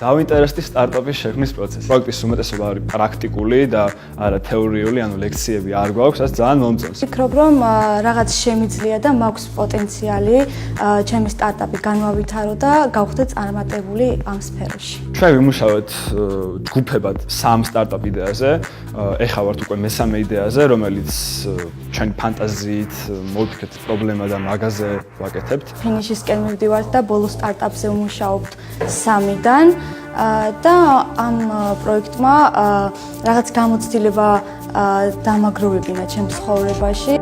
დავინტერესდი სტარტაპის შექმნის პროცესი. პროექტის უმეტესობა არის პრაქტიკული და არა თეორიული, ანუ ლექციები არ გვაქვს, რაც ძალიან მომწონს. ვფიქრობ, რომ რაღაც შემიძლია და მაქვს პოტენციალი ჩემი სტარტაპი განვავითარო და გავხდე წარმატებული ამ სფეროში. ჩვენ ვიმუშავეთ ჯგუფებად 3 სტარტაპ იდეაზე. ეხლა ვართ უკვე მესამე იდეაზე, რომელიც ჩვენი ფანტაზიით მოვიქეთ პრობლემა და მაგაზე ვაკეთებთ. ფინიშისკენ მივდივართ და ბოლო სტარტაპზე ვმუშაობთ 3-დან და ამ პროექტმა რაღაც გამოცდილება დამაგროვებინა ჩემს ცხოვრებაში.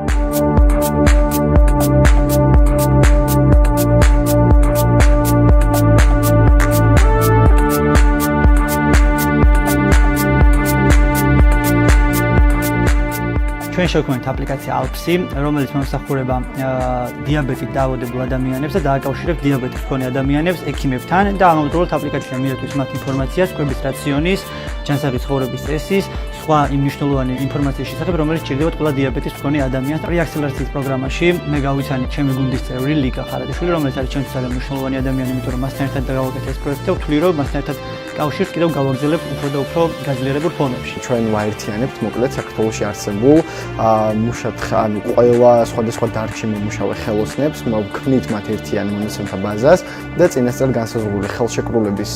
ჩვენ შევქმნით აპლიკაცია ალფსი, რომელიც მომსახურება დიაბეტით დაავადებულ ადამიანებს და დააკავშირებს დიაბეტის მქონე ადამიანებს ექიმებთან და ამავდროულად აპლიკაცია მიაწვდის მათ ინფორმაციას კვების რაციონის, ჯანსაღი ცხოვრების წესის, სხვა იმ მნიშვნელოვანი ინფორმაციის შესახებ, რომელიც სჭირდებათ ყველა დიაბეტის მქონე ადამიანს. პრე-აქსელერაციის პროგრამაში მე გავიცანი ჩემი გუნდის წევრი ლიკა ხარაჯაშვილი, რომელიც არის ჩემთვის ძალიან მნიშვნელოვანი ადამიანი, იმიტომ რომ მასთან ერთად გავაკეთე ეს პროექტი და ვთვლი, რომ მასთან ერთად კავშირს კიდევ გავაგრძელებ უფრო და უფრო გაძლიერებულ ფორმებში. ჩვენ ვაერთიანებთ მოკლედ საქართველოში არსებულ მუშად ანუ ყველა სხვადასხვა დარგში მომუშავე ხელოსნებს, ვქმნით მათ ერთიანი მონაცემთა ბაზას და წინასწარ განსაზღვრული ხელშეკრულების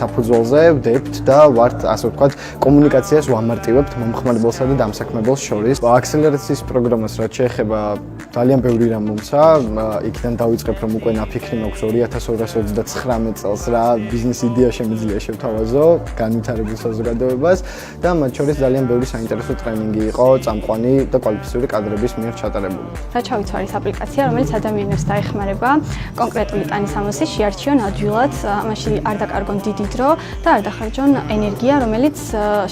საფუძველზე ვდებთ და ვართ ასე ვთქვათ კომუნიკაციას ვამარტივებთ მომხმარებელსა და დამსაქმებელს შორის. აქსელერაციის პროგრამას რაც შეეხება ძალიან ბევრი რამ მომცა, იქიდან დავიწყებ რომ უკვე ნაფიქრი მაქვს 2229 წელს რა ბიზნეს იდეა შემიძლია შევთავაზო განვითარებულ საზოგადოებას და მათ შორის ძალიან ბევრი საინტერესო ტრენინგი იყო წამყვანი და კვალიფიციური კადრების მიერ ჩატარებული. რაც ჩავიცვალე ეს აპლიკაცია, რომელიც ადამიანებს დაეხმარება კონკრეტული ტანის ამოსის შეარჩიონ ადვილად, ამაში არ დაკარგონ დიდი დრო და არ დახარჯონ ენერგია, რომელიც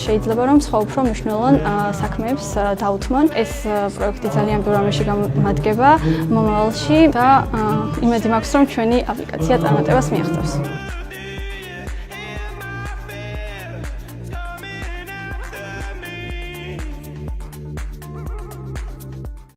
შეიძლება რომ სხვა უფრო მნიშვნელოვან საქმეებს დაუთმონ. ეს პროექტი ძალიან ბევრ ამაში გამადგება მომავალში და იმედი მაქვს რომ ჩვენი აპლიკაცია წარმატებას მიაღწევს.